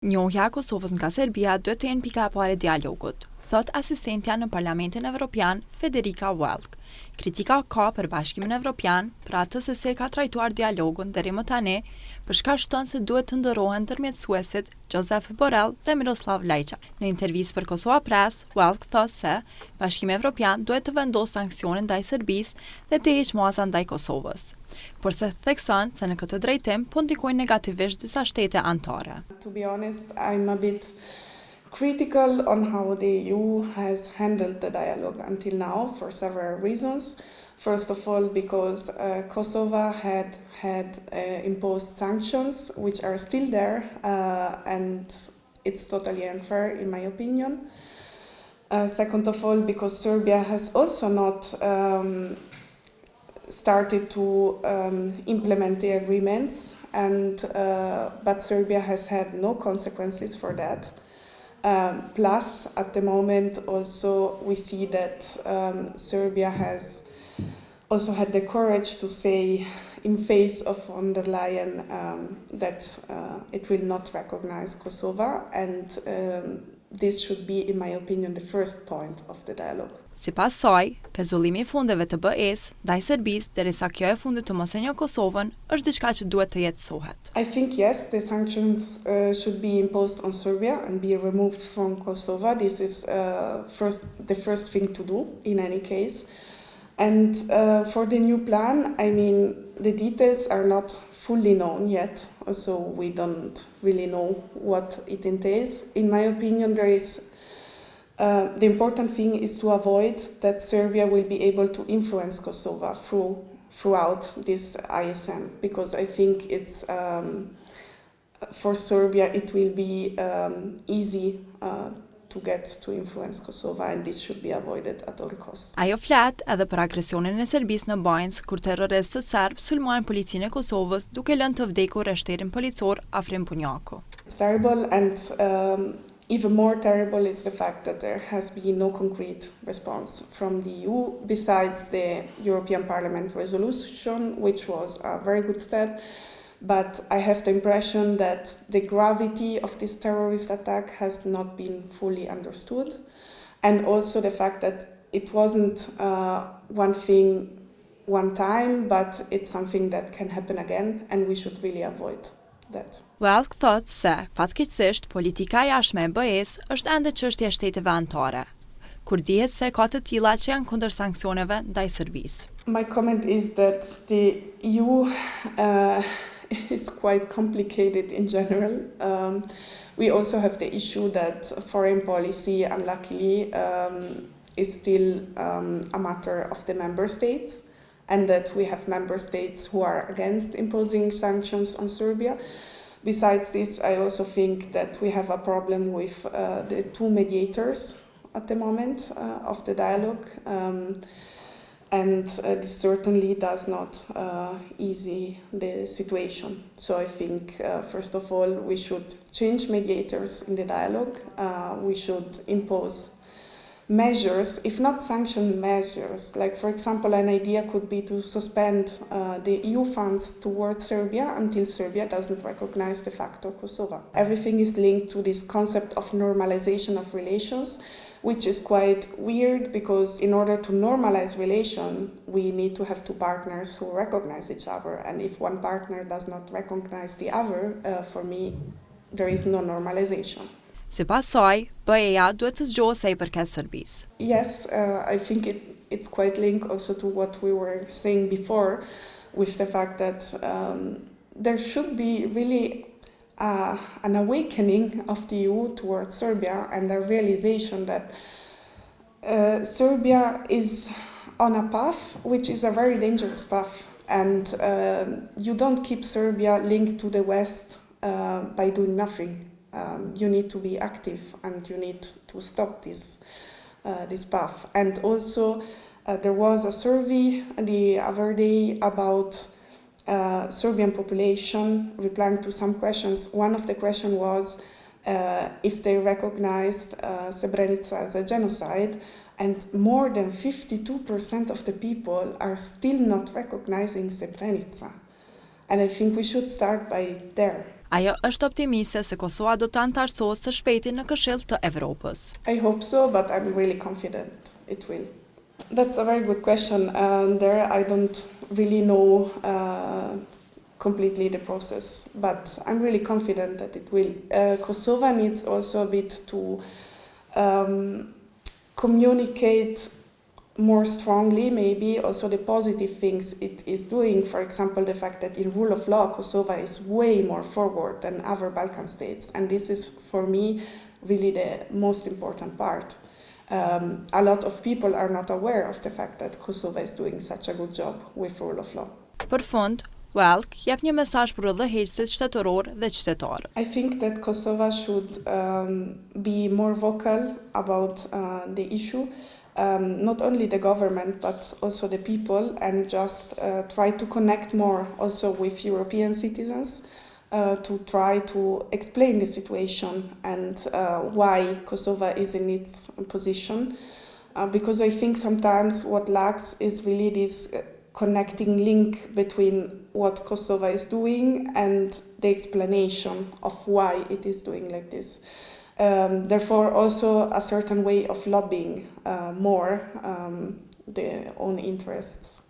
Njohja e Kosovës nga Serbia duhet të jenë pika e parë e dialogut, thot asistentja në Parlamentin Evropian Federica Woelk. Kritika ka për Bashkimin Evropian për atë se si ka trajtuar dialogun deri më tani, për shkak shton se duhet të ndërrohen ndërmjetësuesit Josep Borrell dhe Miroslav Lajçak. Në intervistë për Kosova Press-it, Woelk thot se Bashkimi Evropian duhet të vendosë sanksione ndaj Serbisë dhe të heqë muasa ndaj Kosovës. Por se thekson se në këtë drejtim po ndikojnë negativisht disa shtete anëtare. To be honest, I'm a bit critical on how the EU has handled the dialogue until now for several reasons. First of all, because Kosovo had imposed sanctions which are still there and it's totally unfair in my opinion. Second of all, because Serbia has also not started to implement the agreements, but Serbia has had no consequences for that. Plus, at the moment, also we see that Serbia has also had the courage to say, in face of von der Leyen, that it will not recognize Kosovo, and this should be, in my opinion, the first point of the dialogue. Sipas saj, pezullimi I fundeve të BE-s ndaj Serbisë derisa kjo e fundit të mos e njohë Kosovën është diçka që duhet të jetësohet. I think yes, the sanctions should be imposed on Serbia and be removed from Kosovo. This is the first thing to do in any case. And for the new plan, I mean, the details are not fully known yet, so we don't really know what it entails. In my opinion, the important thing is to avoid that Serbia will be able to influence Kosovo throughout this ISM, because I think it's for Serbia it will be easy to get to influence Kosovo, and this should be avoided at all costs. Ajo flet edhe për agresionin e Serbisë në Bajnës kur terroristët serb sulmuan policinë e Kosovës duke lënë të vdekur rreshterin policor afrim Punjaku. It's terrible, and even more terrible is the fact that there has been no concrete response from the EU besides the European Parliament resolution, which was a very good step. But I have the impression that the gravity of this terrorist attack has not been fully understood, and also the fact that it wasn't one thing one time, but it's something that can happen again, and we should really avoid that. Woelk thot se, fatkeqësisht, politika e jashtme e BE-s është ende çështja e shteteve anëtare, kur dihet se ka të tilla që janë kundër sanksioneve ndaj Serbisë. My comment is that the EU is quite complicated in general. We also have the issue that foreign policy, unluckily, is still a matter of the member states, and that we have member states who are against imposing sanctions on Serbia. Besides this, I also think that we have a problem with the two mediators at the moment of the dialogue, and this certainly does not ease the situation. So I think, first of all, we should change mediators in the dialogue. We should impose measures, if not sanction measures. Like, for example, an idea could be to suspend the EU funds towards Serbia until Serbia doesn't recognize de facto Kosovo. Everything is linked to this concept of normalization of relations, which is quite weird because in order to normalize relation, we need to have two partners who recognize each other. And if one partner does not recognize the other, for me, there is no normalization. Sipas saj, BE-ja duhet të zgjohet sa I përket Serbisë. Yes, I think it's quite linked also to what we were saying before, with the fact that there should be really an awakening of the EU towards Serbia, and a realization that Serbia is on a path which is a very dangerous path, and you don't keep Serbia linked to the West by doing nothing. You need to be active, and you need to stop this path. And also, there was a survey the other day about Serbian population replying to some questions. One of the questions was if they recognized Srebrenica as a genocide, and more than 52% of the people are still not recognizing Srebrenica. And I think we should start by there. Ajo është optimiste se Kosova do të anëtarësohet së shpejti në Këshill të Evropës. I hope so, but I'm really confident it will. That's a very good question. There I don't really know completely the process, but I'm really confident that it will. Kosovo needs also a bit to communicate more strongly, maybe also the positive things it is doing. For example, the fact that in rule of law, Kosovo is way more forward than other Balkan states, and this is for me really the most important part. A lot of people are not aware of the fact that Kosovo is doing such a good job with rule of law. Për fund, Woelk jep një mesazh për udhëheqësit shtetëror dhe qytetarë. I think that Kosovo should be more vocal about the issue, not only the government but also the people, and just try to connect more also with European citizens to try to explain the situation and why Kosovo is in its position. Because I think sometimes what lacks is really this connecting link between what Kosovo is doing and the explanation of why it is doing like this. Therefore, also a certain way of lobbying more their own interests.